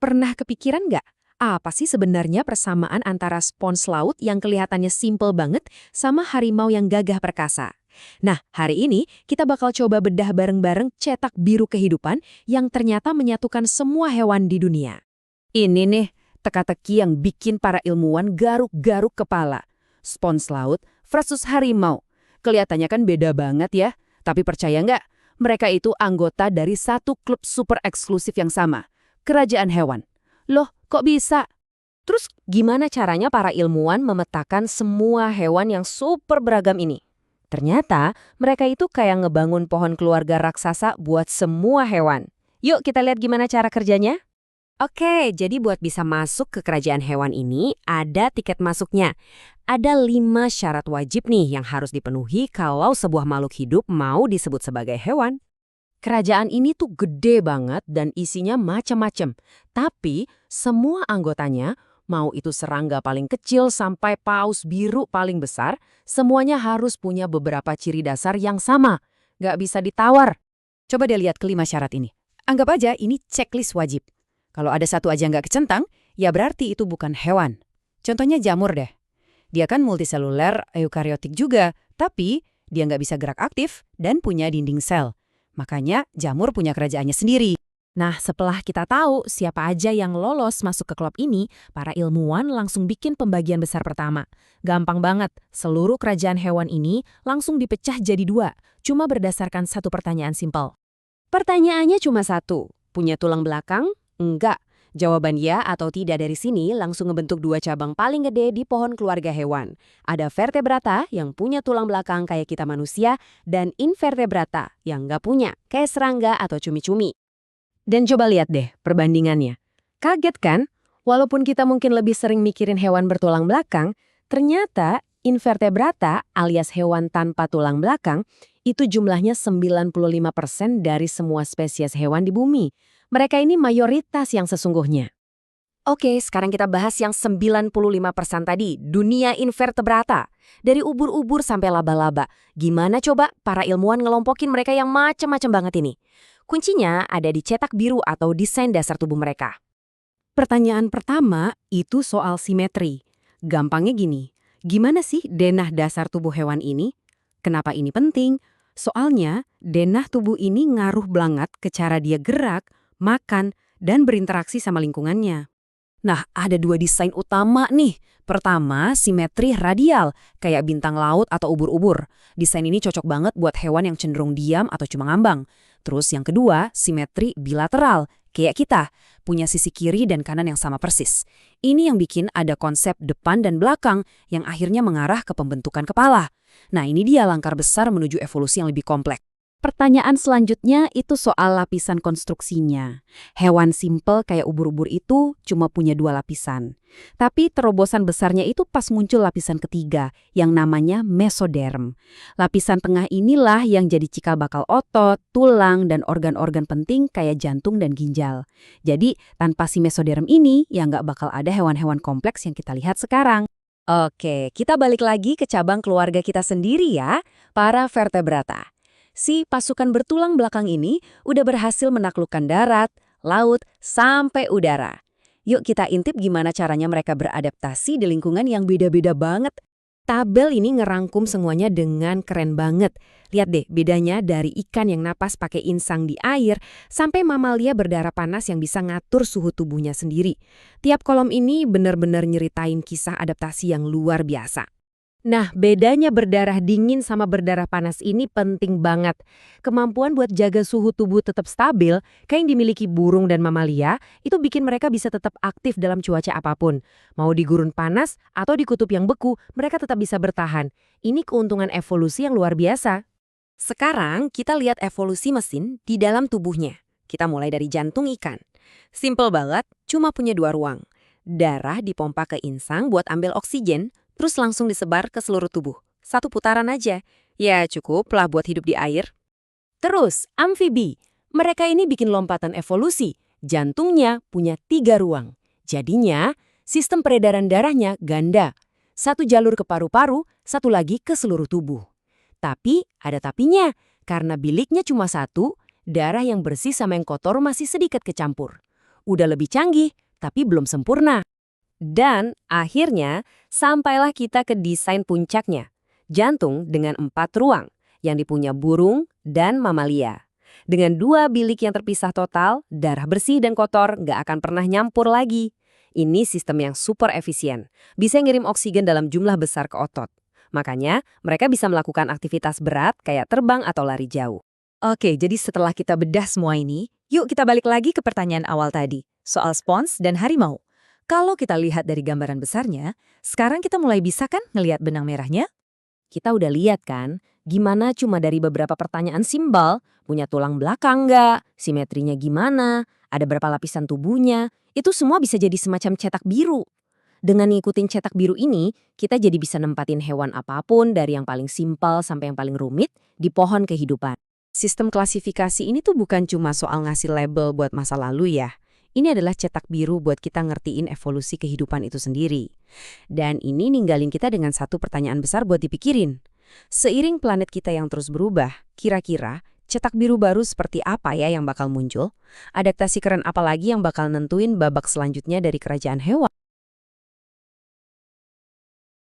Pernah kepikiran nggak? Apa sih sebenarnya persamaan antara spons laut yang kelihatannya simple banget sama harimau yang gagah perkasa? Nah, hari ini kita bakal coba bedah bareng-bareng cetak biru kehidupan yang ternyata menyatukan semua hewan di dunia. Ini nih, teka-teki yang bikin para ilmuwan garuk-garuk kepala. Spons laut versus harimau. Kelihatannya kan beda banget ya. Tapi percaya nggak? Mereka itu anggota dari satu klub super eksklusif yang sama. Kerajaan hewan. Loh, kok bisa? Terus gimana caranya para ilmuwan memetakan semua hewan yang super beragam ini? Ternyata mereka itu kayak ngebangun pohon keluarga raksasa buat semua hewan. Yuk kita lihat gimana cara kerjanya. Oke, jadi buat bisa masuk ke kerajaan hewan ini, ada tiket masuknya. Ada 5 syarat wajib nih yang harus dipenuhi kalau sebuah makhluk hidup mau disebut sebagai hewan. Kerajaan ini tuh gede banget dan isinya macam-macam. Tapi semua anggotanya, mau itu serangga paling kecil sampai paus biru paling besar, semuanya harus punya beberapa ciri dasar yang sama. Nggak bisa ditawar. Coba deh lihat kelima syarat ini. Anggap aja ini checklist wajib. Kalau ada satu aja nggak kecentang, ya berarti itu bukan hewan. Contohnya jamur deh. Dia kan multiseluler, eukariotik juga, tapi dia nggak bisa gerak aktif dan punya dinding sel. Makanya jamur punya kerajaannya sendiri. Nah, setelah kita tahu siapa aja yang lolos masuk ke klub ini, para ilmuwan langsung bikin pembagian besar pertama. Gampang banget, seluruh kerajaan hewan ini langsung dipecah jadi 2, cuma berdasarkan satu pertanyaan simpel. Pertanyaannya cuma satu, punya tulang belakang? Enggak. Jawaban ya atau tidak dari sini langsung ngebentuk 2 cabang paling gede di pohon keluarga hewan. Ada vertebrata yang punya tulang belakang kayak kita manusia, dan invertebrata yang nggak punya, kayak serangga atau cumi-cumi. Dan coba lihat deh perbandingannya. Kaget kan? Walaupun kita mungkin lebih sering mikirin hewan bertulang belakang, ternyata invertebrata alias hewan tanpa tulang belakang itu jumlahnya 95% dari semua spesies hewan di bumi. Mereka ini mayoritas yang sesungguhnya. Oke, sekarang kita bahas yang 95% tadi, dunia invertebrata. Dari ubur-ubur sampai laba-laba. Gimana coba para ilmuwan ngelompokin mereka yang macam-macam banget ini? Kuncinya ada di cetak biru atau desain dasar tubuh mereka. Pertanyaan pertama itu soal simetri. Gampangnya gini, gimana sih denah dasar tubuh hewan ini? Kenapa ini penting? Soalnya denah tubuh ini ngaruh banget ke cara dia gerak, makan, dan berinteraksi sama lingkungannya. Nah, ada 2 desain utama nih. Pertama, simetri radial, kayak bintang laut atau ubur-ubur. Desain ini cocok banget buat hewan yang cenderung diam atau cuma ngambang. Terus yang kedua, simetri bilateral, kayak kita, punya sisi kiri dan kanan yang sama persis. Ini yang bikin ada konsep depan dan belakang yang akhirnya mengarah ke pembentukan kepala. Nah, ini dia langkah besar menuju evolusi yang lebih kompleks. Pertanyaan selanjutnya itu soal lapisan konstruksinya. Hewan simpel kayak ubur-ubur itu cuma punya 2 lapisan. Tapi terobosan besarnya itu pas muncul lapisan ketiga, yang namanya mesoderm. Lapisan tengah inilah yang jadi cikal bakal otot, tulang, dan organ-organ penting kayak jantung dan ginjal. Jadi, tanpa si mesoderm ini, ya nggak bakal ada hewan-hewan kompleks yang kita lihat sekarang. Oke, kita balik lagi ke cabang keluarga kita sendiri ya, para vertebrata. Si pasukan bertulang belakang ini udah berhasil menaklukkan darat, laut, sampai udara. Yuk kita intip gimana caranya mereka beradaptasi di lingkungan yang beda-beda banget. Tabel ini ngerangkum semuanya dengan keren banget. Lihat deh bedanya dari ikan yang napas pakai insang di air sampai mamalia berdarah panas yang bisa ngatur suhu tubuhnya sendiri. Tiap kolom ini benar-benar nyeritain kisah adaptasi yang luar biasa. Nah, bedanya berdarah dingin sama berdarah panas ini penting banget. Kemampuan buat jaga suhu tubuh tetap stabil, kayak yang dimiliki burung dan mamalia, itu bikin mereka bisa tetap aktif dalam cuaca apapun. Mau di gurun panas atau di kutub yang beku, mereka tetap bisa bertahan. Ini keuntungan evolusi yang luar biasa. Sekarang kita lihat evolusi mesin di dalam tubuhnya. Kita mulai dari jantung ikan. Simple banget, cuma punya 2 ruang. Darah dipompa ke insang buat ambil oksigen, terus langsung disebar ke seluruh tubuh. 1 putaran aja. Ya cukup lah buat hidup di air. Terus, amfibi. Mereka ini bikin lompatan evolusi. Jantungnya punya 3 ruang. Jadinya, sistem peredaran darahnya ganda. 1 jalur ke paru-paru, 1 lagi ke seluruh tubuh. Tapi, ada tapinya. Karena biliknya cuma 1, darah yang bersih sama yang kotor masih sedikit kecampur. udah lebih canggih, tapi belum sempurna. Dan akhirnya, sampailah kita ke desain puncaknya. Jantung dengan 4 ruang, yang dipunya burung dan mamalia. Dengan 2 bilik yang terpisah total, darah bersih dan kotor nggak akan pernah nyampur lagi. Ini sistem yang super efisien, bisa ngirim oksigen dalam jumlah besar ke otot. Makanya, mereka bisa melakukan aktivitas berat kayak terbang atau lari jauh. Oke, jadi setelah kita bedah semua ini, yuk kita balik lagi ke pertanyaan awal tadi, soal spons dan harimau. Kalau kita lihat dari gambaran besarnya, sekarang kita mulai bisa kan ngelihat benang merahnya? Kita udah lihat kan, gimana cuma dari beberapa pertanyaan simpel, punya tulang belakang nggak, simetrinya gimana, ada berapa lapisan tubuhnya, itu semua bisa jadi semacam cetak biru. Dengan ngikutin cetak biru ini, kita jadi bisa nempatin hewan apapun dari yang paling simpel sampai yang paling rumit di pohon kehidupan. Sistem klasifikasi ini tuh bukan cuma soal ngasih label buat masa lalu ya. Ini adalah cetak biru buat kita ngertiin evolusi kehidupan itu sendiri. Dan ini ninggalin kita dengan satu pertanyaan besar buat dipikirin. Seiring planet kita yang terus berubah, kira-kira cetak biru baru seperti apa ya yang bakal muncul? Adaptasi keren apa lagi yang bakal nentuin babak selanjutnya dari kerajaan hewan?